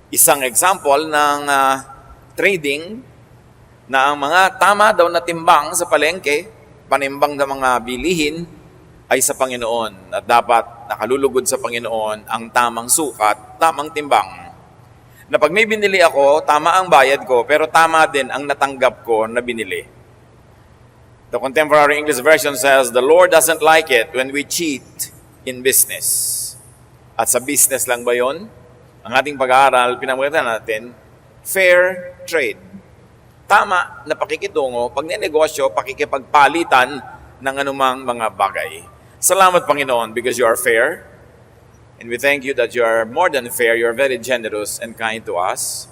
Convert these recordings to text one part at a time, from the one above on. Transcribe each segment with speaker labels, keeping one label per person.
Speaker 1: Isang example ng trading na ang mga tama daw na timbang sa palengke, panimbang ng mga bilihin, ay sa Panginoon. At dapat nakalulugod sa Panginoon ang tamang sukat, tamang timbang. Na pag may binili ako, tama ang bayad ko, pero tama din ang natanggap ko na binili. The Contemporary English Version says, "The Lord doesn't like it when we cheat in business." At sa business lang ba yon? Ang ating pag-aaral, pinamagatan natin, fair trade. Tama na pakikitungo, pag ninegosyo, pakikipagpalitan ng anumang mga bagay. Salamat, Panginoon, because you are fair. And we thank you that you are more than fair. You are very generous and kind to us.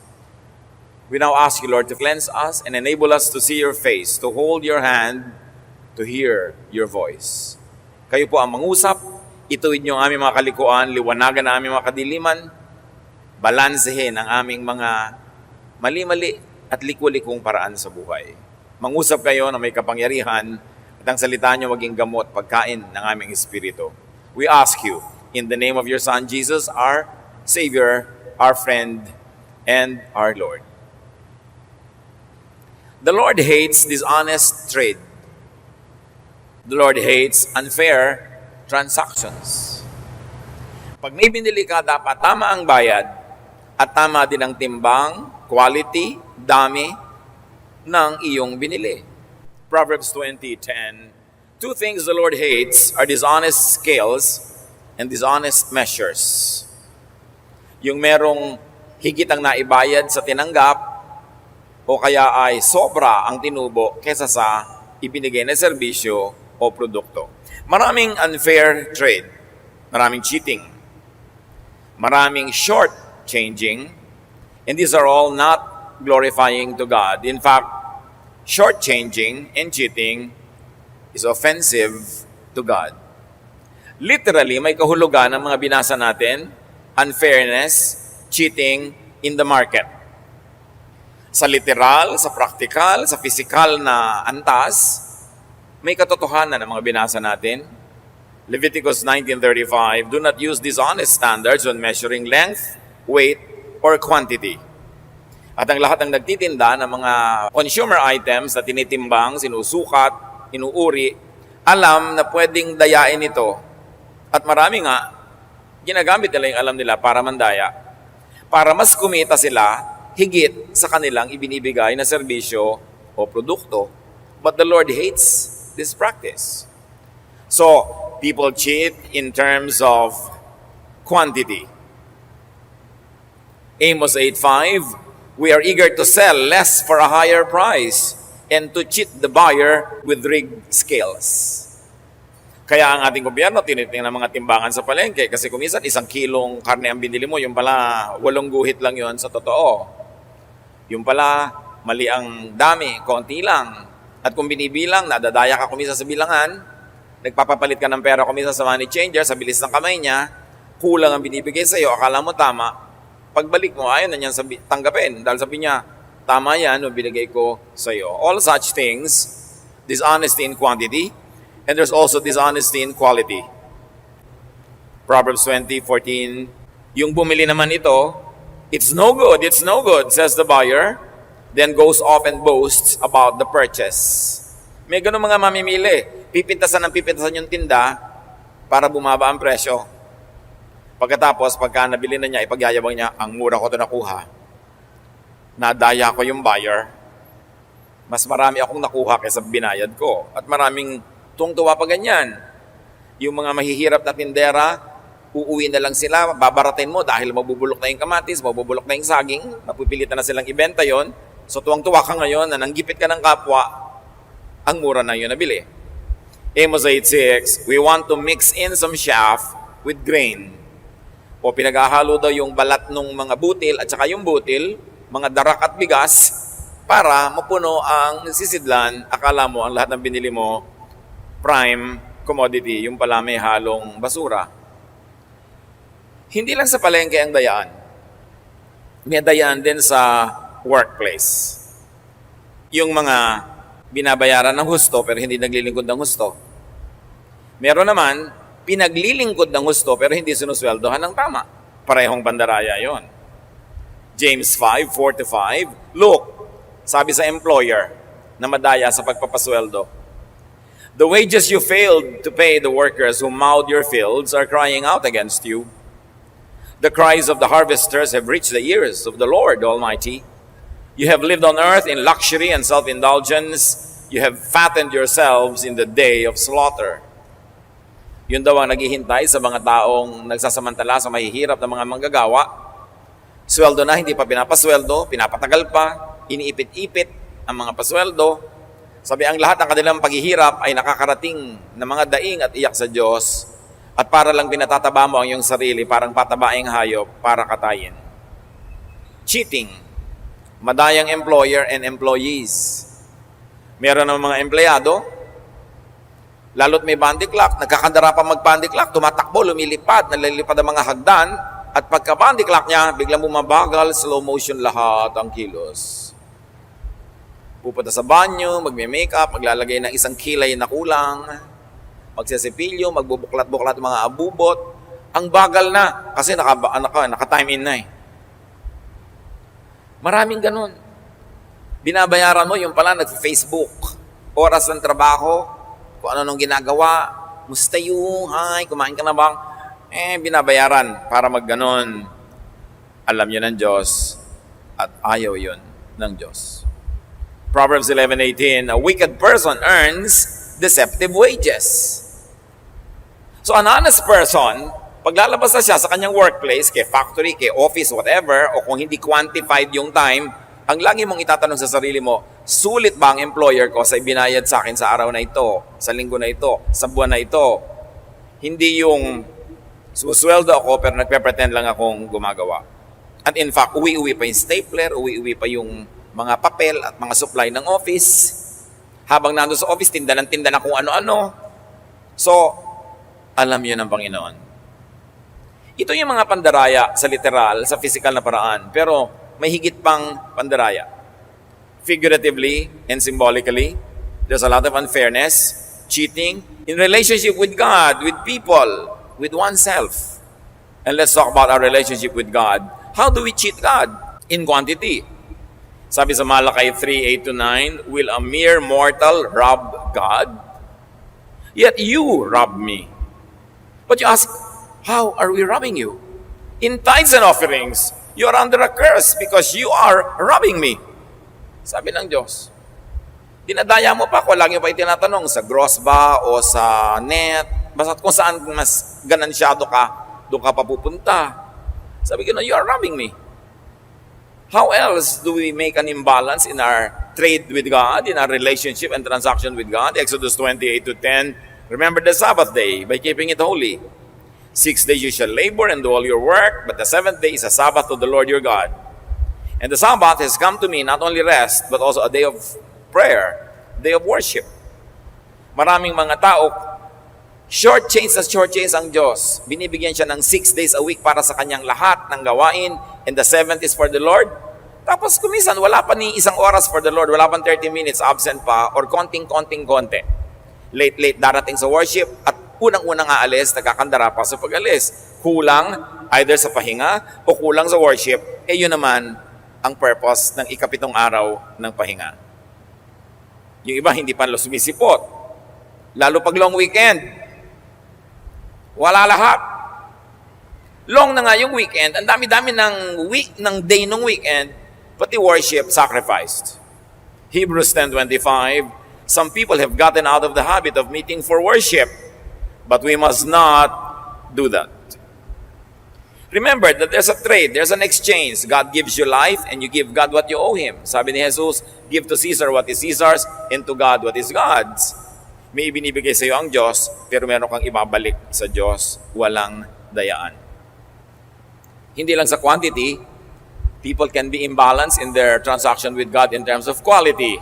Speaker 1: We now ask you, Lord, to cleanse us and enable us to see your face, to hold your hand, to hear your voice. Kayo po ang mangusap, ituwid niyo ang aming mga kalikuan, liwanagan ang aming mga kadiliman, balansehin ang aming mga mali-mali at liku-likong paraan sa buhay. Mangusap kayo na may kapangyarihan at ang salita niyo maging gamot, pagkain ng aming espiritu. We ask you, in the name of your Son, Jesus, our Savior, our friend, and our Lord. The Lord hates dishonest trade. The Lord hates unfair transactions. Pag may binili ka, dapat tama ang bayad at tama din ang timbang, quality, dami ng iyong binili. Proverbs 20:10, "Two things the Lord hates are dishonest scales and dishonest measures." Yung merong higit ang naibayad sa tinanggap o kaya ay sobra ang tinubo kesa sa ibinigay na serbisyo o produkto. Maraming unfair trade, maraming cheating, maraming short-changing, and these are all not glorifying to God. In fact, short-changing and cheating is offensive to God. Literally, may kahulugan ng mga binasa natin, unfairness, cheating in the market. Sa literal, sa practical, sa physical na antas, may katotohanan ng mga binasa natin. Leviticus 19:35, "Do not use dishonest standards when measuring length, weight, or quantity." At ang lahat ng nagtitinda ng mga consumer items na tinitimbang, sinusukat, inuuri, alam na pwedeng dayain ito. At marami nga, ginagamit nila yung alam nila para mandaya. Para mas kumita sila, higit sa kanilang ibinibigay na serbisyo o produkto. But the Lord hates this practice. So, people cheat in terms of quantity. Amos 8:5, "We are eager to sell less for a higher price and to cheat the buyer with rigged scales." Kaya ang ating gobyerno tinitingnan ng mga timbangan sa palengke kasi kung minsan 1 kilong karne ang binili mo, yung pala 8 guhit lang yon sa totoo. Yung pala mali ang dami, konti lang. At kung binibilang, nadadaya ka kumisa sa bilangan, nagpapapalit ka ng pera kumisa sa money changer, sa bilis ng kamay niya, kulang ang binibigay sa iyo, akala mo tama, pagbalik mo, ayaw na niyan tanggapin. Dahil sabi niya, tama yan, yung binigay ko sa iyo. All such things, dishonesty in quantity, and there's also dishonesty in quality. Proverbs 20:14, yung bumili naman ito, it's no good, says the buyer, then goes off and boasts about the purchase. May ganun mga mamimili. Pipintasan yung tinda para bumaba ang presyo. Pagkatapos, pagka nabili na niya, ipagyayabang niya, ang mura ko ito nakuha. Nadaya ko yung buyer. Mas marami akong nakuha kaysa binayad ko. At maraming tuwang-tuwa pa ganyan. Yung mga mahihirap na tindera, uuwi na lang sila, babaratin mo dahil mabubulok na yung kamatis, mabubulok na yung saging, mapipilitan na silang ibenta yon. So tuwang-tuwa ka ngayon na nanggipit ka ng kapwa, ang mura na yun nabili. Amos 8:6, "We want to mix in some chaff with grain." O pinaghahalo daw yung balat ng mga butil at saka yung butil, mga darak at bigas, para mapuno ang sisidlan. Akala mo ang lahat ng binili mo, prime commodity, yung pala may halong basura. Hindi lang sa palengke ang dayaan. May dayaan din sa workplace. Yung mga binabayaran ng husto pero hindi naglilingkod ng husto. Meron naman, pinaglilingkod ng husto pero hindi sinusweldohan ng tama. Parehong bandaraya yon. James 5:4-5, look, sabi sa employer na madaya sa pagpapasweldo, the wages you failed to pay the workers who mowed your fields are crying out against you. The cries of the harvesters have reached the ears of the Lord Almighty. You have lived on earth in luxury and self-indulgence. You have fattened yourselves in the day of slaughter. Yun daw ang naghihintay sa mga taong nagsasamantala sa mahihirap na mga manggagawa. Sweldo na, hindi pa pinapasweldo, pinapatagal pa, iniipit-ipit ang mga pasweldo. Sabi ang lahat ng kanilang paghihirap ay nakakarating na mga daing at iyak sa Diyos, at para lang pinatataba mo ang iyong sarili, parang patabaing hayop para katayin. Cheating. Madayang employer and employees. Meron ng mga empleyado, lalo't may bandy clock, nagkakandara pa mag-bandy clock, tumatakbo, lumilipad, nalalipad ang mga hagdan, at pagka bandy clock niya, biglang bumabagal, slow motion lahat ang kilos. Pupunta sa banyo, magme-makeup, maglalagay ng isang kilay na kulang, magsisipilyo, magbubuklat-buklat mga abubot. Ang bagal na, kasi naka-time in na eh. Maraming ganun. Binabayaran mo, yung pala nag-Facebook, oras ng trabaho, kung ano nung ginagawa, musta yung, hi, kumain ka na bang? Binabayaran para magganon. Alam yun ng Diyos at ayaw yun ng Diyos. Proverbs 11:18, a wicked person earns deceptive wages. So an honest person, paglalabas na siya sa kanyang workplace, kay factory, kay office, whatever, o kung hindi quantified yung time, ang lagi mong itatanong sa sarili mo, sulit ba ang employer ko sa ibinayad sa akin sa araw na ito, sa linggo na ito, sa buwan na ito? Hindi yung susweldo ako pero nagpe-pretend lang akong gumagawa. At in fact, uwi-uwi pa yung stapler, uwi-uwi pa yung mga papel at mga supply ng office. Habang nandun sa office, tinda ng kung ano-ano. So, alam yun ng Panginoon. Ito yung mga pandaraya sa literal, sa physical na paraan. Pero may higit pang pandaraya. Figuratively and symbolically, there's a lot of unfairness, cheating, in relationship with God, with people, with oneself. And let's talk about our relationship with God. How do we cheat God? In quantity. Sabi sa Malakay 3:8-9, will a mere mortal rob God? Yet you rob me. But you ask, how are we robbing you? In tithes and offerings, you are under a curse because you are robbing me. Sabi ng Diyos. Dinadaya mo pa, kung lagi pa itinatanong, sa gross ba o sa net, basta kung saan mas ganansyado ka, doon ka papupunta. Sabi ko, you are robbing me. How else do we make an imbalance in our trade with God, in our relationship and transaction with God? Exodus 28:10, remember the Sabbath day by keeping it holy. 6 days you shall labor and do all your work, but the 7th day is a Sabbath to the Lord your God. And the Sabbath has come to me not only rest, but also a day of prayer, day of worship. Maraming mga tao, short change ang Diyos. Binibigyan siya ng 6 days a week para sa kanyang lahat ng gawain, and the 7th is for the Lord. Tapos kumisan, wala pa ni isang oras for the Lord, wala pang 30 minutes, absent pa, or konti. Late darating sa worship, at unang-unang aalis, nagkakandara pa sa pag-alis. Kulang either sa pahinga o kulang sa worship, yun naman ang purpose ng ikapitong araw ng pahinga. Yung iba hindi pa sumisipot. Lalo pag long weekend, wala lahat. Long na nga yung weekend, ang dami-dami ng day ng weekend, pati worship sacrificed. Hebrews 10:25, some people have gotten out of the habit of meeting for worship, but we must not do that. Remember that there's a trade, there's an exchange. God gives you life and you give God what you owe Him. Sabi ni Jesus, give to Caesar what is Caesar's and to God what is God's. May ibinibigay sa iyo ang Diyos, pero meron kang ibabalik sa Diyos, walang dayaan. Hindi lang sa quantity, people can be imbalanced in their transaction with God in terms of quality.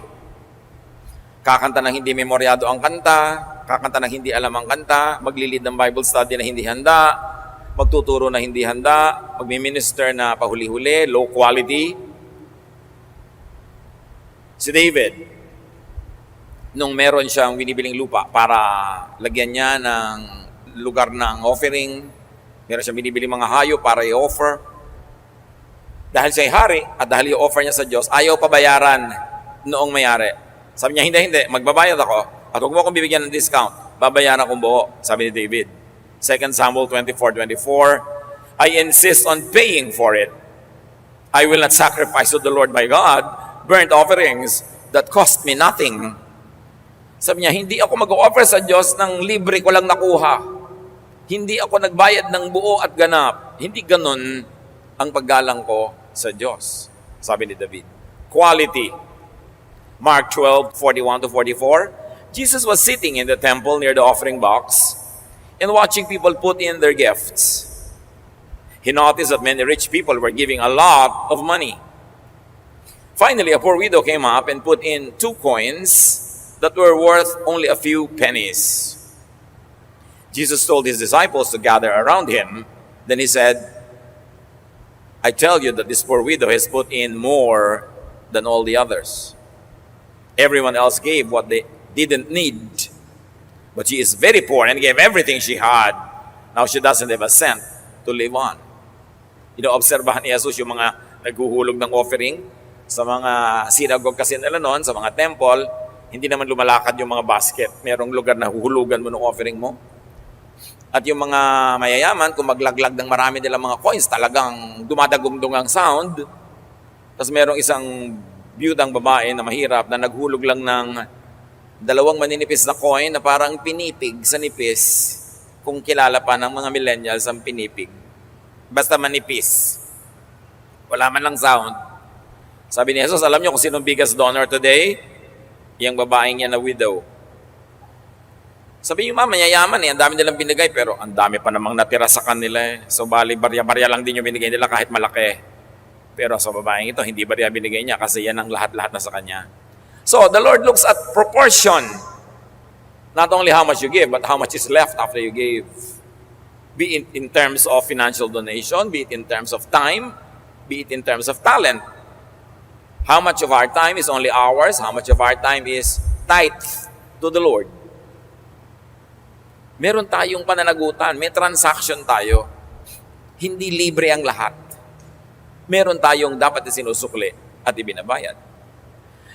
Speaker 1: Kakanta ng hindi memoryado ang kanta, kakanta ng hindi alam ang kanta, maglilid ng Bible study na hindi handa, magtuturo na hindi handa, magmi-minister na pahuli-huli, low quality. Si David, nung meron siyang binibiling lupa para lagyan niya ng lugar ng offering, meron siyang binibiling mga hayop para i-offer, Dahil siya'y hari at dahil i-offer niya sa Diyos, ayaw pabayaran noong may-ari. Sabi niya, hindi, magbabayad ako at huwag mo akong bibigyan ng discount. Babayaran akong buo, sabi ni David. 2 Samuel 24:24, I insist on paying for it. I will not sacrifice to the Lord my God burnt offerings that cost me nothing. Sabi niya, hindi ako mag-offer sa Diyos ng libre ko lang nakuha. Hindi ako nagbayad ng buo at ganap. Hindi ganun ang paggalang ko sa Diyos, sabi ni David. Quality. Mark 12:41-44, Jesus was sitting in the temple near the offering box and watching people put in their gifts. He noticed that many rich people were giving a lot of money. Finally, a poor widow came up and put in 2 coins that were worth only a few pennies. Jesus told his disciples to gather around him. Then he said, I tell you that this poor widow has put in more than all the others. Everyone else gave what they didn't need. But she is very poor and gave everything she had. Now she doesn't have a cent to live on. Inoobserbahan ni Jesus yung mga naghuhulog ng offering sa mga synagogue kasi nila noon, sa mga temple. Hindi naman lumalakad yung mga basket. Merong lugar na huhulugan mo ng offering mo. At yung mga mayayaman, kung maglaglag ng marami nilang mga coins, talagang dumadagumdung ang sound. Tapos merong isang biyudang babae na mahirap na naghulog lang ng 2 maninipis na coin na parang pinipig sa nipis. Kung kilala pa ng mga millennials ang pinipig. Basta manipis. Wala man lang sound. Sabi ni Jesus, alam niyo kung sinong biggest donor today? Yung babaeng yan na widow. Sabi niyo, mayayaman ang dami nilang binigay, pero ang dami pa namang natira sa kanila eh. So, bali, barya-barya lang din yung binigay nila kahit malaki. Pero sa babaeng ito, hindi barya binigay niya kasi yan ang lahat-lahat na sa kanya. So, the Lord looks at proportion. Not only how much you give, but how much is left after you gave. Be it in terms of financial donation, be it in terms of time, be it in terms of talent. How much of our time is only ours? How much of our time is tithe to the Lord? Meron tayong pananagutan, may transaction tayo. Hindi libre ang lahat. Meron tayong dapat isinusukli at ibinabayad.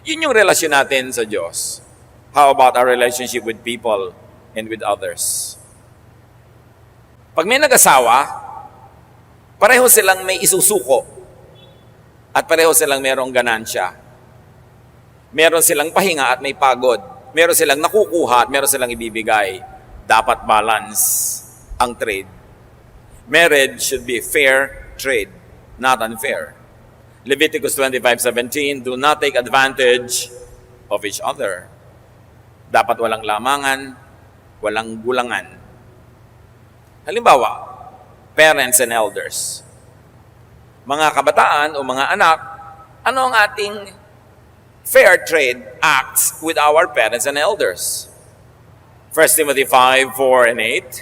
Speaker 1: Yun yung relasyon natin sa Diyos. How about our relationship with people and with others? Pag may nag-asawa, pareho silang may isusuko at pareho silang merong ganansya. Meron silang pahinga at may pagod. Meron silang nakukuha at meron silang ibibigay. Dapat balance ang trade. Marriage should be fair trade, not unfair. Leviticus 25:17, do not take advantage of each other. Dapat walang lamangan, walang gulangan. Halimbawa, parents and elders. Mga kabataan o mga anak, ano ang ating fair trade acts with our parents and elders? 1 Timothy 5:4 and 8.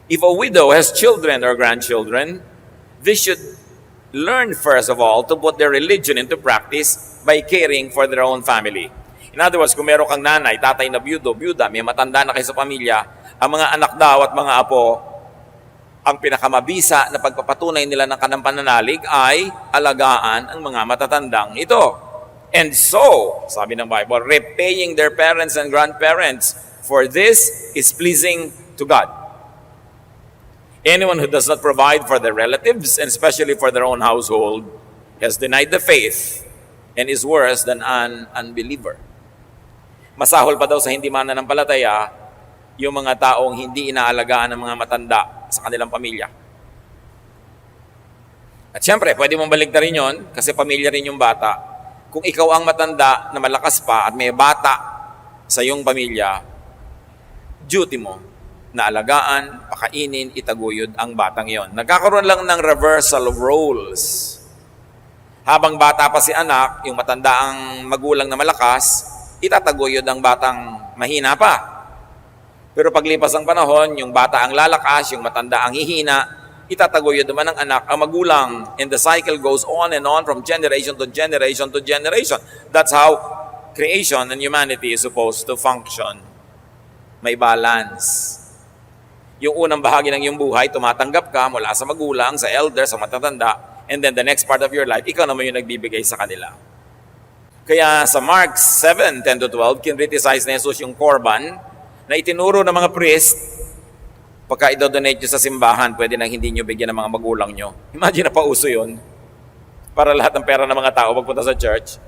Speaker 1: If a widow has children or grandchildren, they should learn first of all to put their religion into practice by caring for their own family. In other words, kung meron kang nanay, tatay na byuda, may matanda na kayo sa pamilya, ang mga anak daw at mga apo, ang pinakamabisa na pagpapatunay nila ng kanang pananalig ay alagaan ang mga matatandang ito. And so, sabi ng Bible, repaying their parents and grandparents, for this is pleasing to God. Anyone who does not provide for their relatives, and especially for their own household, has denied the faith and is worse than an unbeliever. Masahol pa daw sa hindi mananampalataya yung mga taong hindi inaalagaan ng mga matanda sa kanilang pamilya. At syempre, pwede mong baligtarin yon kasi pamilya rin yung bata. Kung ikaw ang matanda na malakas pa at may bata sa iyong pamilya, duty mo na alagaan, pakainin, itaguyod ang batang yon. Nagkakaroon lang ng reversal of roles. Habang bata pa si anak, yung matanda ang magulang na malakas, itataguyod ang batang mahina pa. Pero paglipas ang panahon, yung bata ang lalakas, yung matanda ang hihina, itataguyod naman ng anak ang magulang. And the cycle goes on and on from generation to generation to generation. That's how creation and humanity is supposed to function. May balance. Yung unang bahagi ng iyong buhay, tumatanggap ka mula sa magulang, sa elder, sa matatanda. And then the next part of your life, ikaw naman yung nagbibigay sa kanila. Kaya sa Mark 7:10-12, kinriticize na Jesus yung korban na itinuro ng mga priest. Pagka idodonate nyo sa simbahan, pwede nang hindi nyo bigyan ng mga magulang nyo. Imagine na pauso yun. Para lahat ng pera ng mga tao magpunta sa church.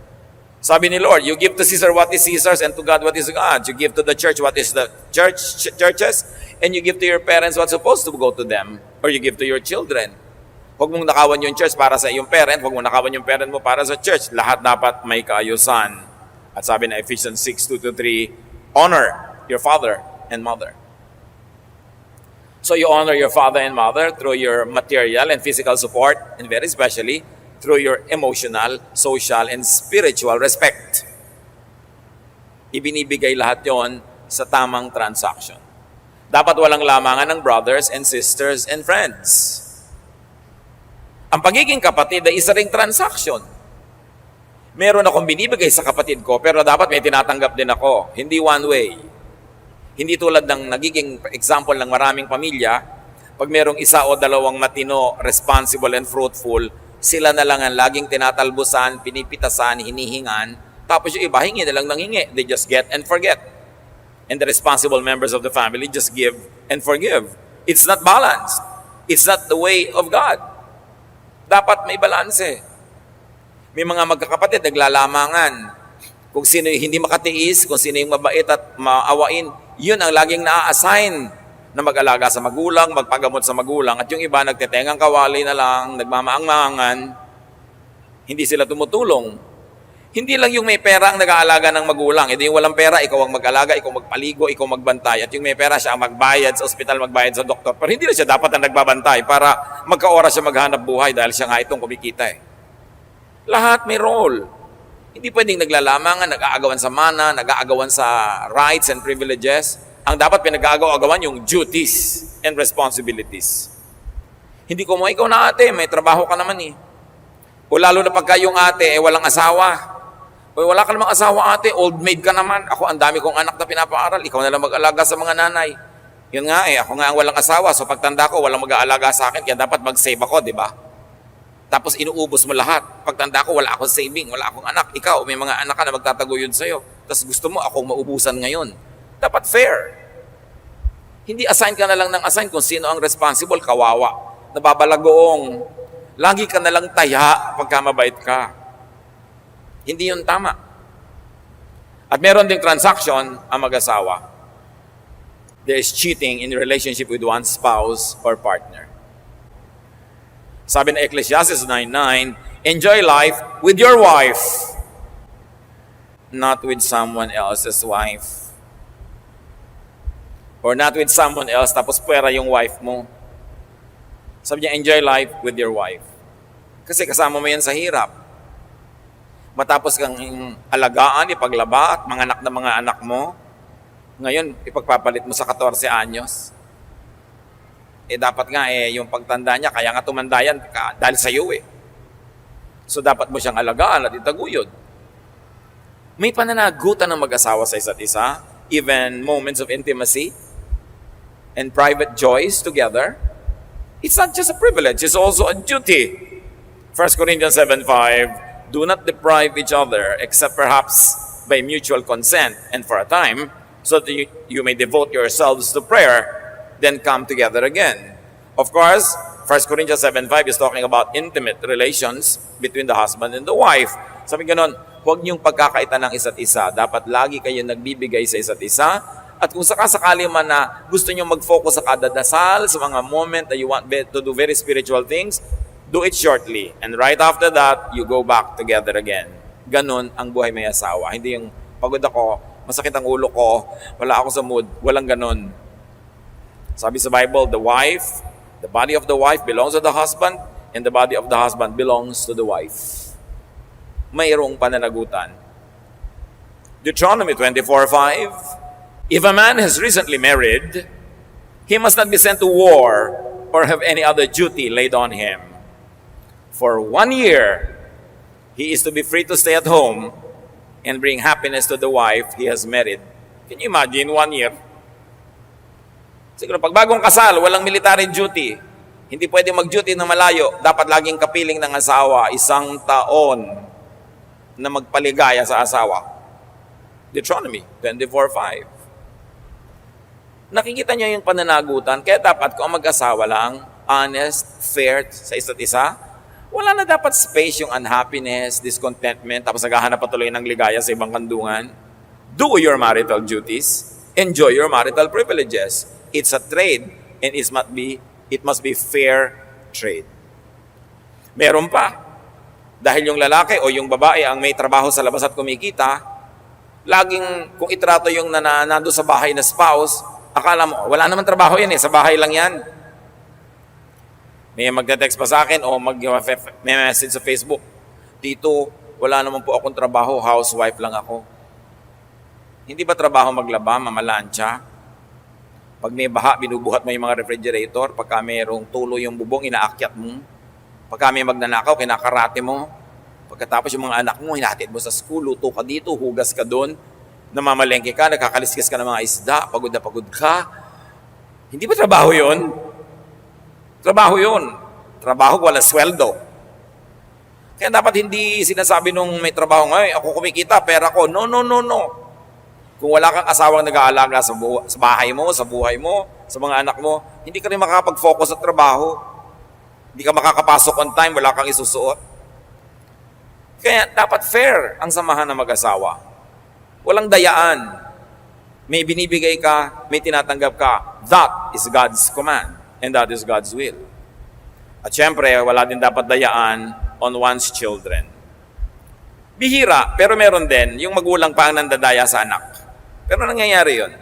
Speaker 1: Sabi ni Lord, you give to Caesar what is Caesar's and to God what is God's. You give to the church what is the church's, and you give to your parents what's supposed to go to them. Or you give to your children. Huwag mong nakawan yung church para sa iyong parent, huwag mong nakawan yung parent mo para sa church. Lahat dapat may kaayusan. At sabi na Ephesians 6:2-3, honor your father and mother. So you honor your father and mother through your material and physical support, and very especially, through your emotional, social, and spiritual respect. Ibinibigay lahat yon sa tamang transaction. Dapat walang lamangan ng brothers and sisters and friends. Ang pagiging kapatid ay isa ring transaction. Meron akong binibigay sa kapatid ko, pero dapat may tinatanggap din ako. Hindi one way. Hindi tulad ng nagiging example ng maraming pamilya, pag merong isa o dalawang matino, responsible and fruitful, sila na lang ang laging tinatalbusan, pinipitasan, hinihingan, tapos yung iba, hingi na lang ng hingi. They just get and forget. And the responsible members of the family just give and forgive. It's not balanced. It's not the way of God. Dapat may balanse. May mga magkakapatid, naglalamangan. Kung sino yung hindi makatiis, kung sino yung mabait at maawain, yun ang laging na-assign na mag-alaga sa magulang, magpagamot sa magulang, at yung iba nagtetengang kawali na lang, nagmamaang-maangan, hindi sila tumutulong. Hindi lang yung may pera ang nag-aalaga ng magulang, hindi yung walang pera, ikaw ang mag-alaga, ikaw magpaligo, ikaw magbantay, at yung may pera siya ang magbayad sa ospital, magbayad sa doktor, pero hindi na siya dapat ang nagbabantay para magka-oras siya maghanap buhay dahil siya nga itong kumikita. Lahat may role. Hindi pwedeng naglalamangan, nag-aagawan sa mana, nag-aagawan sa rights and privileges. Ang dapat pinag-aagawan yung duties and responsibilities. Hindi ko mo, ikaw na ate, may trabaho ka naman eh. O lalo na pagka yung ate, walang asawa. O wala ka namang asawa ate, old maid ka naman. Ako, ang dami kong anak na pinapaaral, ikaw na lang mag-alaga sa mga nanay. Yun nga ako nga ang walang asawa, so pagtanda ko, walang mag-aalaga sa akin, kaya dapat mag-save ako, di ba? Tapos inuubos mo lahat. Pagtanda ko, wala akong saving, wala akong anak. Ikaw, may mga anak ka na magtataguyod sa'yo. Tapos gusto mo akong maubusan ngayon. Dapat fair. Hindi assign ka na lang ng assign kung sino ang responsible, kawawa. Nababalagoong. Lagi ka na lang taya pagka mabait ka. Hindi yun tama. At meron ding transaction ang mag-asawa. There is cheating in relationship with one spouse or partner. Sabi na Ecclesiastes 9:9, enjoy life with your wife, not with someone else's wife. Or not with someone else, tapos pwera yung wife mo. Sabi niya, enjoy life with your wife. Kasi kasama mo yan sa hirap. Matapos kang alagaan, ipaglaba, at mga anak na mga anak mo, ngayon, ipagpapalit mo sa 14 anyos. Dapat nga, yung pagtanda niya, kaya nga tumanda yan, dahil sa iyo So, dapat mo siyang alagaan at itaguyod. May pananagutan ng mag-asawa sa isa't isa, even moments of intimacy, and private joys together. It's not just a privilege, it's also a duty. 1 Corinthians 7:5, do not deprive each other, except perhaps by mutual consent, and for a time, so that you may devote yourselves to prayer, then come together again. Of course, 1 Corinthians 7:5 is talking about intimate relations between the husband and the wife. Sabi ganon, huwag niyong pagkakaitan ng isa't isa. Dapat lagi kayo nagbibigay sa isa't isa. At kung sakasakali man na gusto nyo mag-focus sa kada dasal, sa mga moment that you want to do very spiritual things, do it shortly. And right after that, you go back together again. Ganon ang buhay may asawa. Hindi yung pagod ako, masakit ang ulo ko, wala ako sa mood. Walang ganon. Sabi sa Bible, the body of the wife belongs to the husband, and the body of the husband belongs to the wife. Mayroong pananagutan. Deuteronomy 24:5, if a man has recently married, he must not be sent to war or have any other duty laid on him. For 1 year, he is to be free to stay at home and bring happiness to the wife he has married. Can you imagine 1 year? Siguro pag bagong kasal, walang military duty. Hindi pwede mag-duty na malayo. Dapat laging kapiling ng asawa, 1 taon na magpaligaya sa asawa. Deuteronomy 24:5. Nakikita niyo yung pananagutan, kaya dapat kung mag-asawa lang, honest, fair sa isa't isa, wala na dapat space yung unhappiness, discontentment, tapos naghahanap patuloy ng ligaya sa ibang kandungan. Do your marital duties. Enjoy your marital privileges. It's a trade, and it must be fair trade. Meron pa. Dahil yung lalaki o yung babae ang may trabaho sa labas at kumikita, laging kung itrato yung nando sa bahay na spouse, akala mo, wala naman trabaho yan sa bahay lang yan. May magte-text pa sa akin o may message sa Facebook, Tito, wala naman po akong trabaho, housewife lang ako. Hindi ba trabaho maglaba, mamalansya? Pag may baha, binubuhat mo yung mga refrigerator. Pagka mayroong tulo yung bubong, inaakyat mo. Pagka may magnanakaw, kinakarate mo. Pagkatapos yung mga anak mo, hinahatid mo sa school, luto ka dito, hugas ka doon, namamalengke ka, nagkakaliskis ka ng mga isda, pagod na pagod ka. Hindi ba trabaho yun? Trabaho yun. Trabaho, wala sweldo. Kaya dapat hindi sinasabi nung may trabaho ngayon, ako kumikita, pera ko. No. Kung wala kang asawang nag-aalaga sa bahay mo, sa buhay mo, sa mga anak mo, hindi ka rin makakapag-focus sa trabaho. Hindi ka makakapasok on time, wala kang isusuot. Kaya dapat fair ang samahan ng mag-asawa. Walang dayaan. May binibigay ka, may tinatanggap ka. That is God's command. And that is God's will. At syempre, wala din dapat dayaan on one's children. Bihira, pero meron din, yung magulang pa ang nandadaya sa anak. Pero nangyayari yun.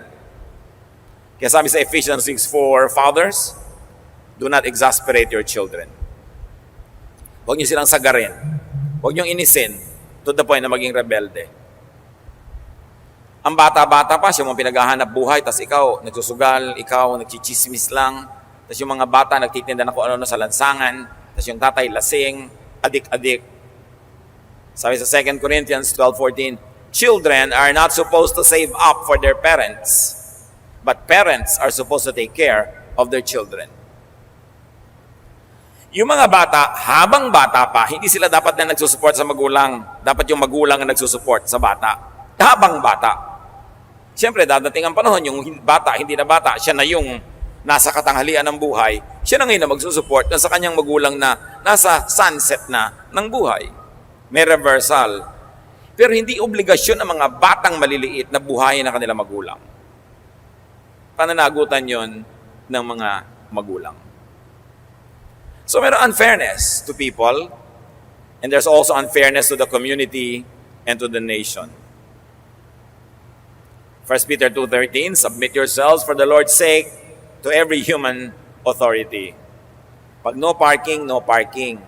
Speaker 1: Kaya sabi sa Ephesians 6:4, Fathers, do not exasperate your children. Huwag niyo silang sagarin. Huwag niyong inisin to the point na maging rebelde. Ang bata-bata pa, siya mong pinaghahanap buhay, tas ikaw, nagsusugal, ikaw, nagchichismis lang, tas yung mga bata, nagtitinda na kung ano sa lansangan, tas yung tatay, lasing, adik-adik. Sabi sa 2 Corinthians 12:14, children are not supposed to save up for their parents, but parents are supposed to take care of their children. Yung mga bata, habang bata pa, hindi sila dapat na nagsusupport sa magulang. Dapat yung magulang ang nagsusupport sa bata. Habang bata. Siyempre, dadating ang panahon, yung bata, hindi na bata, siya na yung nasa katanghalian ng buhay, siya na ngayon na magsusupport na sa kanyang magulang na nasa sunset na ng buhay. May reversal. Pero hindi obligasyon ng mga batang maliliit na buhayin ng kanilang magulang. Pananagutan yon ng mga magulang. So mayroong unfairness to people, and there's also unfairness to the community and to the nation. 1 Peter 2:13, submit yourselves for the Lord's sake to every human authority. Pag no parking, no parking.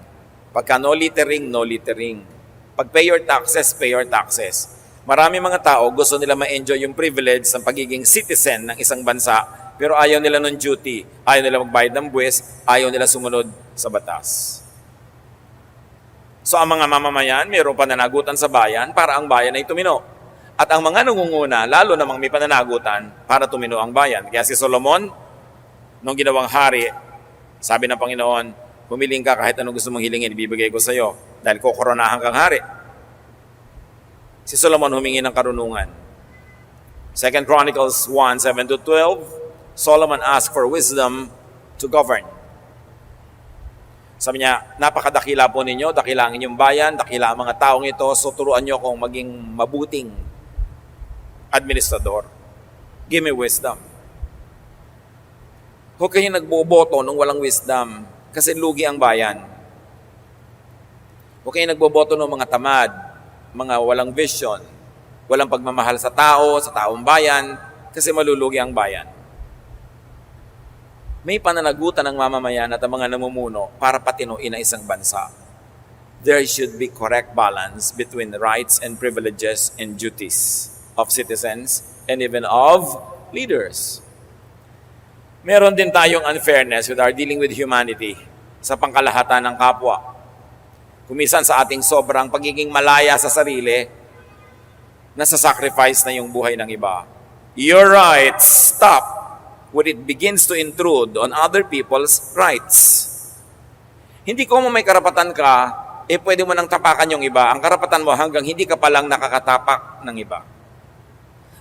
Speaker 1: Pagka no littering, no littering. Pag pay your taxes, pay your taxes. Marami mga tao gusto nila ma-enjoy yung privilege ng pagiging citizen ng isang bansa, pero ayaw nila ng duty, ayaw nila magbayad ng buwis, ayaw nila sumunod sa batas. So ang mga mamamayan, mayroong pananagutan sa bayan para ang bayan ay tumino. At ang mga nangunguna, lalo namang may pananagutan para tumino ang bayan. Kaya si Solomon, nung ginawang hari, sabi ng Panginoon, humiling ka kahit anong gusto mong hilingin, ibibigay ko sa iyo dahil kukoronahan kang hari. Si Solomon humingi ng karunungan. 2 Chronicles 1:7-12, Solomon asked for wisdom to govern. Sabi niya, napakadakila po ninyo, dakila ang inyong bayan, dakila ang mga taong ito, so turuan niyo akong maging mabuting administrador. Give me wisdom. Huwag kayo nagboboto nung walang wisdom kasi lugi ang bayan. Huwag kayo nagboboto ng mga tamad, mga walang vision, walang pagmamahal sa tao, sa taong bayan, kasi malulugi ang bayan. May pananagutan ng mamamayan at ang mga namumuno para patinuin ang isang bansa. There should be correct balance between rights and privileges and duties of citizens and even of leaders. Meron din tayong unfairness with our dealing with humanity sa pangkalahatan ng kapwa. Kumisan sa ating sobrang pagiging malaya sa sarili, nasa-sacrifice na yung buhay ng iba. Your rights stop when it begins to intrude on other people's rights. Hindi ko mo may karapatan ka, pwede mo nang tapakan yung iba. Ang karapatan mo hanggang hindi ka palang nakakatapak ng iba.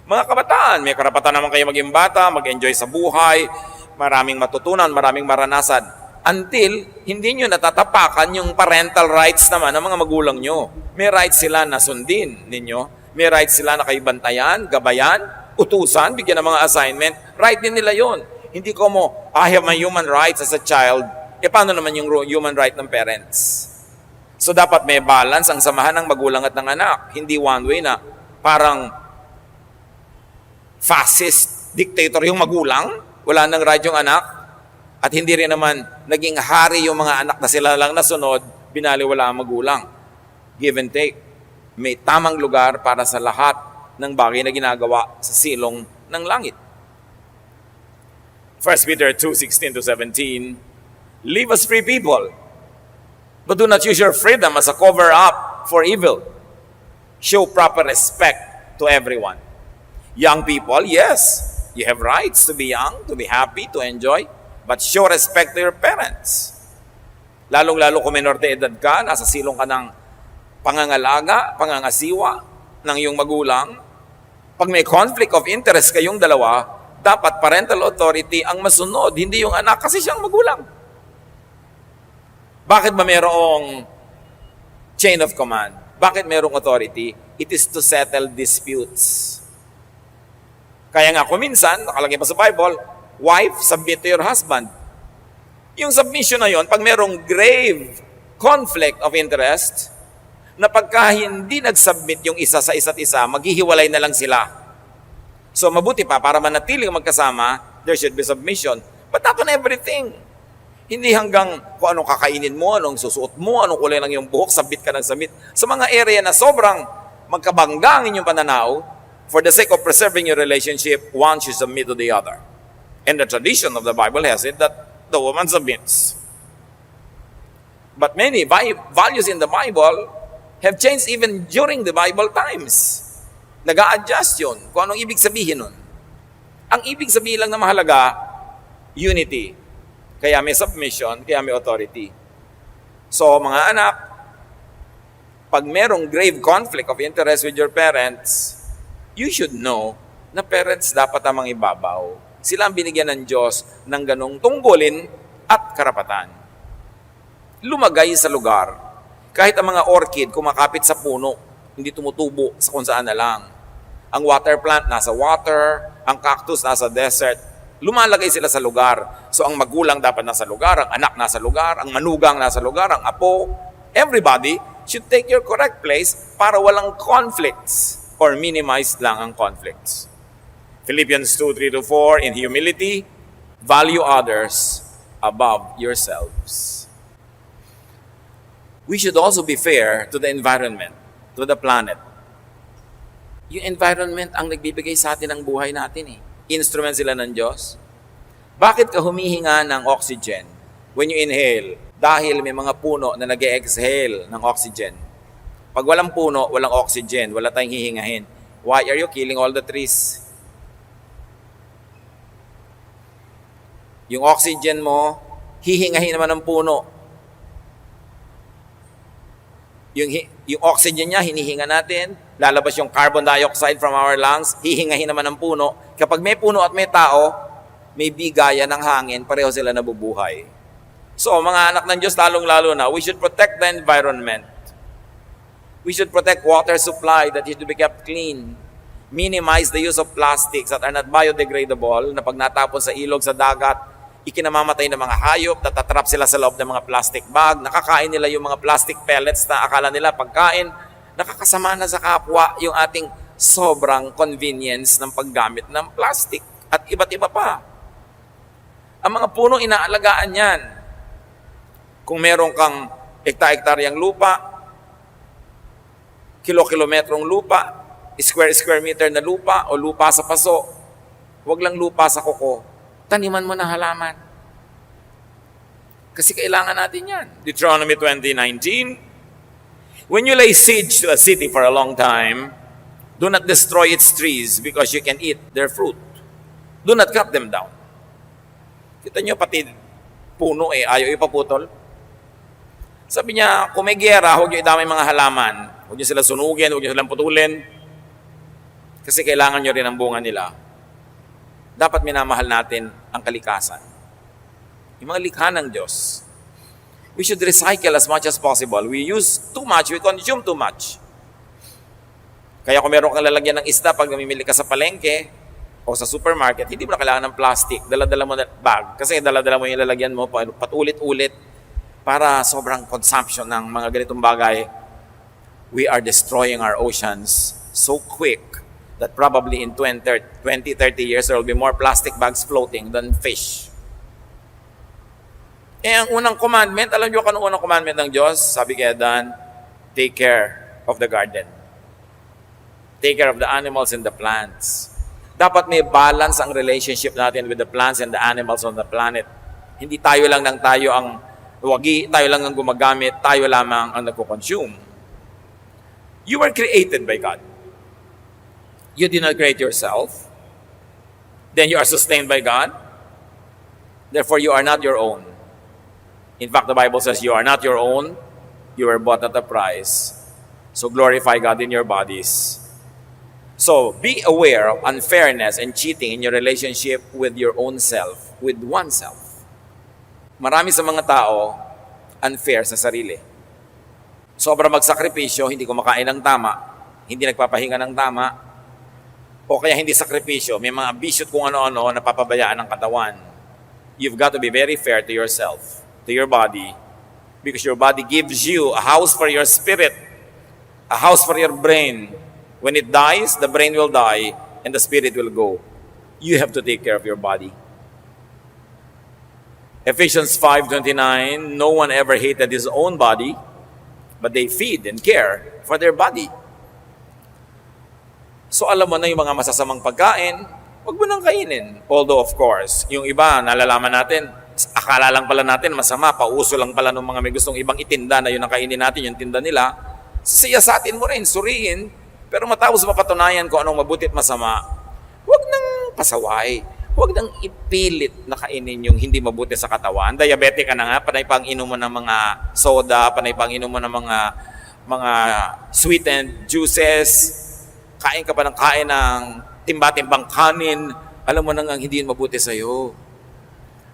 Speaker 1: Mga kabataan, may karapatan naman kayo maging bata, mag-enjoy sa buhay, maraming matutunan, maraming maranasan. Until hindi nyo natatapakan yung parental rights naman ng mga magulang nyo. May rights sila na sundin ninyo. May rights sila na kayo bantayan, gabayan, utusan, bigyan ng mga assignment. Right din nila yon. Hindi ko mo, I have my human rights as a child. Paano naman yung human right ng parents? So dapat may balance ang samahan ng magulang at ng anak. Hindi one way na parang fascist dictator yung magulang, wala nang right yung anak, at hindi rin naman naging hari yung mga anak na sila lang nasunod, binaliwala ang magulang. Give and take. May tamang lugar para sa lahat ng bagay na ginagawa sa silong ng langit. 1 Peter 2:16-17, live as free people, but do not use your freedom as a cover-up for evil. Show proper respect to everyone. Young people, yes, you have rights to be young, to be happy, to enjoy, but show respect to your parents. Lalong-lalo kung minor de edad ka, nasa silong ka ng pangangalaga, pangangasiwa ng iyong magulang. Pag may conflict of interest kayong dalawa, dapat parental authority ang masunod, hindi yung anak kasi siyang magulang. Bakit ba mayroong chain of command? Bakit mayroong authority? It is to settle disputes. Kaya nga kung minsan, nakalagay pa sa Bible, wife, submit to your husband. Yung submission na yon, pag mayroong grave conflict of interest, na pagka hindi nag-submit yung isa sa isa't isa, maghihiwalay na lang sila. So mabuti pa, para manatiling magkasama, there should be submission. But not on everything. Hindi hanggang kung anong kakainin mo, anong susuot mo, anong kulay lang yung buhok, sabit ka ng sabit. Sa mga area na sobrang magkabangga ang inyong pananaw, for the sake of preserving your relationship, one should submit to the other. And the tradition of the Bible has it that the woman submits. But many values in the Bible have changed even during the Bible times. Nag-a-adjust yun. Kung anong ibig sabihin nun. Ang ibig sabihin lang na mahalaga, unity. Kaya may submission, kaya may authority. So, mga anak, pag merong grave conflict of interest with your parents, you should know na parents dapat amang ibabaw. Sila ang binigyan ng Diyos ng ganong tungkulin at karapatan. Lumagay sa lugar. Kahit ang mga orchid kumakapit sa puno, hindi tumutubo sa kung saan na lang. Ang water plant nasa water, ang cactus nasa desert, lumalagay sila sa lugar. So ang magulang dapat nasa lugar, ang anak nasa lugar, ang manugang nasa lugar, ang apo, everybody should take your correct place para walang conflicts or minimize lang ang conflicts. Philippians 2:3-4, in humility, value others above yourselves. We should also be fair to the environment, to the planet. Yung environment ang nagbibigay sa atin ng buhay natin eh. Instrument sila ng Diyos. Bakit ka humihinga ng oxygen when you inhale? Dahil may mga puno na nag-exhale ng oxygen. Pag walang puno, walang oxygen, wala tayong hihingahin. Why are you killing all the trees? Yung oxygen mo, hihingahin naman ng puno. Yung oxygen niya, hinihinga natin, lalabas yung carbon dioxide from our lungs, hihingahin naman ng puno. Kapag may puno at may tao, may bigaya ng hangin, pareho sila nabubuhay. So, mga anak ng Diyos, lalong-lalo na, we should protect the environment. We should protect water supply that is to be kept clean. Minimize the use of plastics that are not biodegradable, na pag natapon sa ilog, sa dagat, ikinamamatay ng mga hayop, natatrap sila sa loob ng mga plastic bag, nakakain nila yung mga plastic pellets na akala nila pagkain, nakakasama na sa kapwa yung ating sobrang convenience ng paggamit ng plastic at iba't iba pa. Ang mga puno, inaalagaan yan. Kung meron kang hekta-hektaryang lupa, kilo-kilometrong lupa, square meter na lupa o lupa sa paso, huwag lang lupa sa kuko, taniman mo na halaman. Kasi kailangan natin yan. Deuteronomy 20:19, when you lay siege to a city for a long time, do not destroy its trees because you can eat their fruit. Do not cut them down. Kita nyo, pati puno ayaw ipaputol. Sabi niya, kung may giyera, huwag nyo idamay mga halaman. Huwag nyo sila sunugin, huwag nyo silang putulin. Kasi kailangan nyo rin ang bunga nila. Dapat minamahal natin ang kalikasan. Yung mga likha ng Diyos. We should recycle as much as possible. We use too much, we consume too much. Kaya kung meron kang lalagyan ng isda pag namimili ka sa palengke o sa supermarket, hindi mo na kailangan ng plastic. Dala-dala mo na bag. Kasi dala-dala mo yung lalagyan mo patulit-ulit para sobrang consumption ng mga ganitong bagay. We are destroying our oceans so quick that probably in 20, 30 years, there will be more plastic bags floating than fish. Ang unang commandment, alam niyo kung anong unang commandment ng Diyos? Sabi kay Adan, take care of the garden. Take care of the animals and the plants. Dapat may balance ang relationship natin with the plants and the animals on the planet. Hindi tayo lang ang wagi, tayo lang ang gumagamit, tayo lamang ang nagko-consume. You were created by God. You did not create yourself. Then you are sustained by God. Therefore, you are not your own. In fact, the Bible says you are not your own. You were bought at a price. So glorify God in your bodies. So be aware of unfairness and cheating in your relationship with your own self, with oneself. Marami sa mga tao, unfair sa sarili. Sobra magsakripisyo, hindi kumakain ng tama, hindi nagpapahinga ng tama, o kaya hindi sakripisyo, may mga bisyo kung ano-ano na papabayaan ng katawan. You've got to be very fair to yourself, to your body, because your body gives you a house for your spirit, a house for your brain. When it dies, the brain will die and the spirit will go. You have to take care of your body. Ephesians 5:29, no one ever hated his own body, but they feed and care for their body. So alam mo na yung mga masasamang pagkain, huwag mo nang kainin. Although of course, yung iba, nalalaman natin, akala lang pala natin masama, pauso lang pala ng mga may gustong ibang itinda na yun ang kainin natin, yung tinda nila. Siyasatin mo rin, suriin, pero matapos mapatunayan kung anong mabuti at masama, huwag nang pasaway. Huwag nang ipilit na kainin yung hindi mabuti sa katawan. Diabetic ka na nga, panay pang inom mo ng mga soda, panay pang inom mo ng mga sweetened juices, kain ka pa ng kain ng timba-timbang kanin, alam mo na nga hindi yun mabuti sa'yo.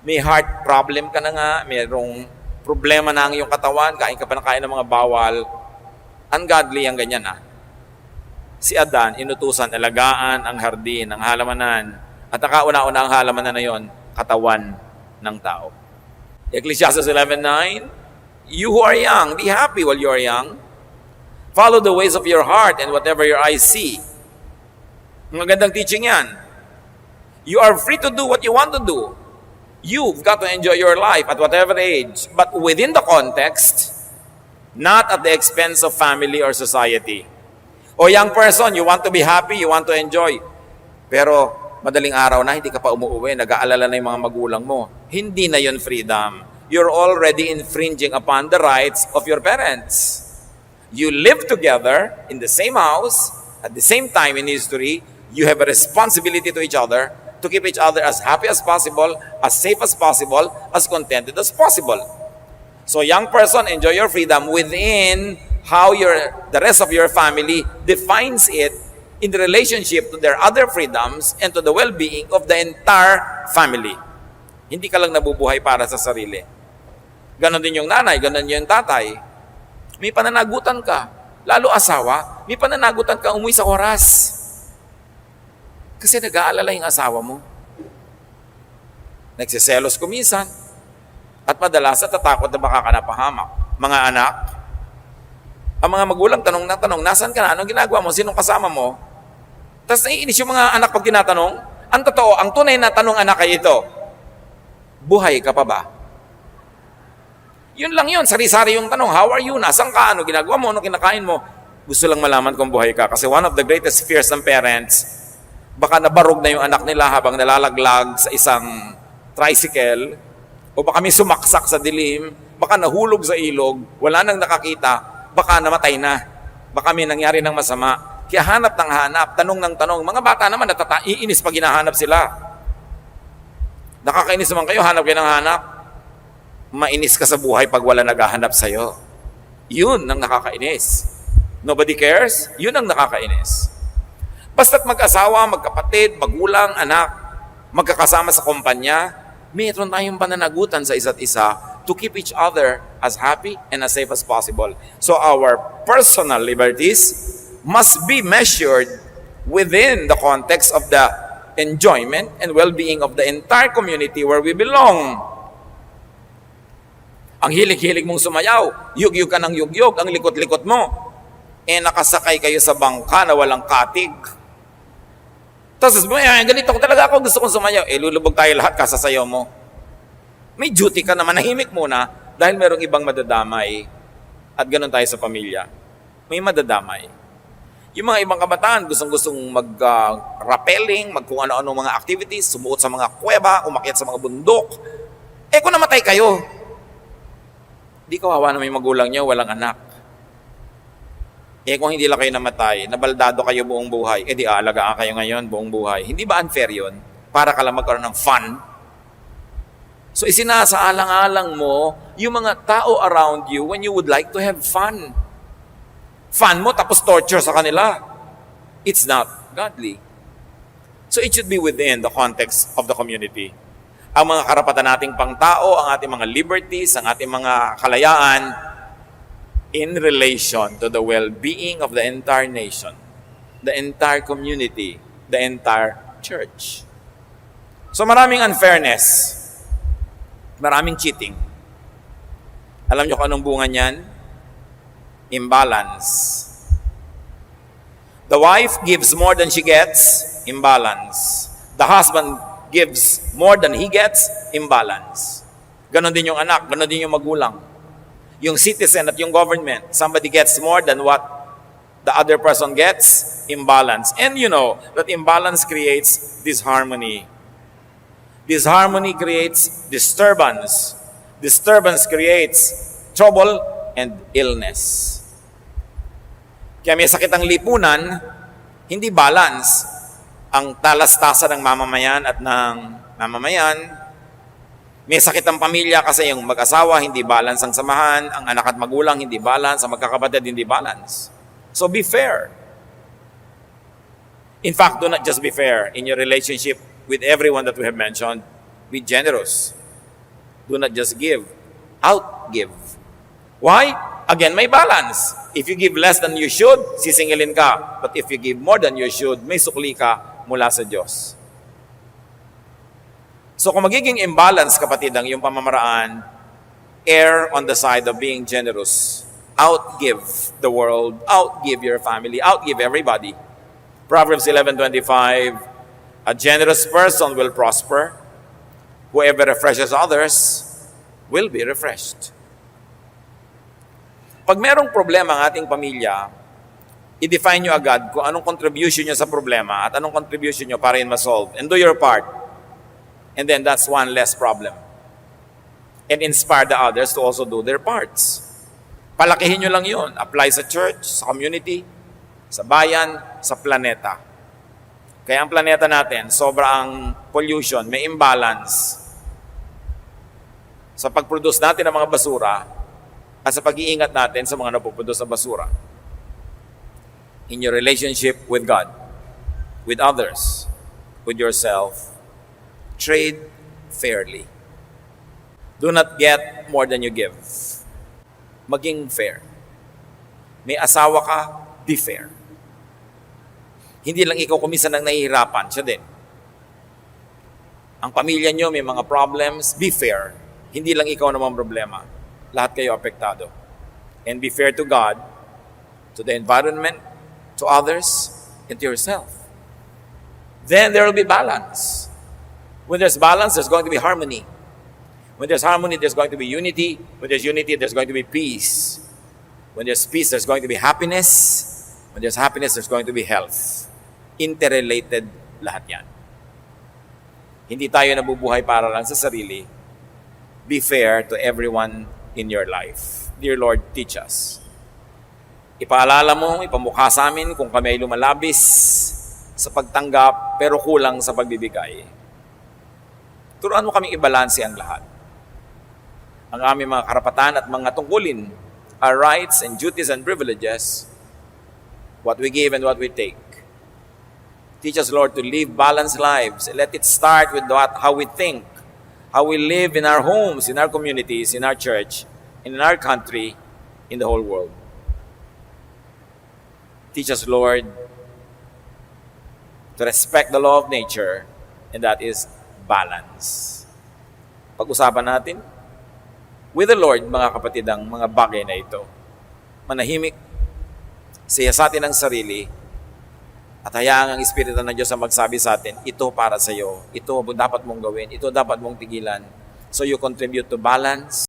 Speaker 1: May heart problem ka na nga, mayroong problema na ang iyong katawan, kain ka pa ng kain ng mga bawal, ungodly ang ganyan Si Adan, inutusan, alagaan ang hardin, ang halamanan, at nakauna-una ang halamanan na yon, katawan ng tao. Ecclesiastes 11:9, you who are young, be happy while you are young. Follow the ways of your heart and whatever your eyes see. Magandang teaching yan. You are free to do what you want to do. You've got to enjoy your life at whatever age, but within the context, not at the expense of family or society. O young person, you want to be happy, you want to enjoy. Pero madaling araw na, hindi ka pa umuwi, nag-aalala na yung mga magulang mo. Hindi na yun freedom. You're already infringing upon the rights of your parents. You live together in the same house, at the same time in history. You have a responsibility to each other to keep each other as happy as possible, as safe as possible, as contented as possible. So young person, enjoy your freedom within how the rest of your family defines it in the relationship to their other freedoms and to the well-being of the entire family. Hindi ka lang nabubuhay para sa sarili. Ganon din yung nanay, ganon yung tatay. May pananagutan ka. Lalo asawa, may pananagutan ka umuwi sa oras. Kasi nag-aalala yung asawa mo. Nagsiselos kuminsan. At madalas natatakot na baka ka napahamak. Mga anak, ang mga magulang tanong na tanong, nasan ka na? Anong ginagawa mo? Sinong kasama mo? Tapos naiinis yung mga anak pag tinatanong. Ang totoo, ang tunay na tanong anak ay ito, buhay ka pa ba? Yun lang yun, sari-sari yung tanong, how are you? Nasaan ka? Ano ginagawa mo? Ano kinakain mo? Gusto lang malaman kung buhay ka. Kasi one of the greatest fears ng parents, baka nabarog na yung anak nila habang nalalaglag sa isang tricycle, o baka may sumaksak sa dilim, baka nahulog sa ilog, wala nang nakakita, baka namatay na, baka may nangyari ng masama. Kaya hanap ng hanap, tanong ng tanong. Mga bata naman iinis pag hinahanap sila. Nakakainis naman kayo, hanap kayo ng hanap. Mainis ka sa buhay pag wala naghahanap sa'yo. Yun ang nakakainis. Nobody cares? Yun ang nakakainis. Basta't mag-asawa, magkapatid, magulang, anak, magkakasama sa kumpanya, mayroon tayong pananagutan sa isa't isa to keep each other as happy and as safe as possible. So our personal liberties must be measured within the context of the enjoyment and well-being of the entire community where we belong. Ang hilig-hilig mong sumayaw, yugyug ka ng yugyug, ang likot-likot mo, nakasakay kayo sa bangka na walang katig. Tapos, ganito ko talaga ako, gusto kong sumayaw. Lulubog tayo lahat kasasayaw mo. May duty ka na manahimik muna dahil merong ibang madadamay. At ganun tayo sa pamilya. May madadamay. Yung mga ibang kabataan, gustong-gustong mag-rappelling, kung ano-ano mga activities, sumuot sa mga kuweba, umakyat sa mga bundok. Kung namatay kayo, di kawawa na may magulang nyo, walang anak. Kung hindi lang kayo namatay, nabaldado kayo buong buhay, di aalagaan kayo ngayon buong buhay. Hindi ba unfair yun? Para ka lang magkaroon ng fun? So isinasaalang-alang mo yung mga tao around you when you would like to have fun. Fun mo tapos torture sa kanila. It's not godly. So it should be within the context of the community. Ang mga karapatan nating pangtao, ang ating mga liberties, ang ating mga kalayaan in relation to the well-being of the entire nation, the entire community, the entire church. So maraming unfairness, maraming cheating. Alam niyo kung anong bunga niyan? Imbalance. The wife gives more than she gets, imbalance. The husband gives more than he gets, imbalance. Ganon din yung anak, ganon din yung magulang. Yung citizen at yung government, somebody gets more than what the other person gets, imbalance. And you know that imbalance creates disharmony. Disharmony creates disturbance. Disturbance creates trouble and illness. Kaya may sakit ang lipunan, hindi balance ang talastasan ng mamamayan at ng mamamayan. May sakit ang pamilya kasi yung mag-asawa, hindi balance ang samahan, ang anak at magulang, hindi balance, ang magkakapatid, hindi balance. So be fair. In fact, do not just be fair in your relationship with everyone that we have mentioned. Be generous. Do not just give, outgive. Why? Again, may balance. If you give less than you should, sisingilin ka. But if you give more than you should, may sukli ka mula sa Diyos. So kung magiging imbalance, kapatid, ang iyong pamamaraan, err on the side of being generous. Outgive the world, outgive your family, outgive everybody. Proverbs 11:25, a generous person will prosper. Whoever refreshes others will be refreshed. Pag merong problema ang ating pamilya, i-define nyo agad kung anong contribution nyo sa problema at anong contribution nyo para yun ma-solve. And do your part. And then that's one less problem. And inspire the others to also do their parts. Palakihin nyo lang yun. Apply sa church, sa community, sa bayan, sa planeta. Kaya ang planeta natin, sobrang pollution, may imbalance sa pag-produce natin ng mga basura at sa pag-iingat natin sa mga napuproduce na basura. In your relationship with God, with others, with yourself, trade fairly. Do not get more than you give. Maging fair. May asawa ka, be fair. Hindi lang ikaw kuminsan ang nahihirapan, siya din. Ang pamilya nyo may mga problems, be fair. Hindi lang ikaw naman problema. Lahat kayo apektado. And be fair to God, to the environment, to others, and to yourself. Then there will be balance. When there's balance, there's going to be harmony. When there's harmony, there's going to be unity. When there's unity, there's going to be peace. When there's peace, there's going to be happiness. When there's happiness, there's going to be health. Interrelated lahat yan. Hindi tayo nabubuhay para lang sa sarili. Be fair to everyone in your life. Dear Lord, teach us. Ipaalala mo, ipamukha sa amin kung kami ay lumalabis sa pagtanggap pero kulang sa pagbibigay. Turuan mo kaming ibalanse ang lahat. Ang aming mga karapatan at mga tungkulin, our rights and duties and privileges, what we give and what we take. Teach us, Lord, to live balanced lives. Let it start with how we think, how we live in our homes, in our communities, in our church, in our country, in the whole world. Teach us, Lord, to respect the law of nature, and that is balance. Pag-usapan natin with the Lord, mga kapatid, ang mga bagay na ito. Manahimik, siyasatin ang sarili, at hayaan ang Espiritu ng Diyos ang magsabi sa atin, ito para sa iyo, ito dapat mong gawin, ito dapat mong tigilan. So you contribute to balance,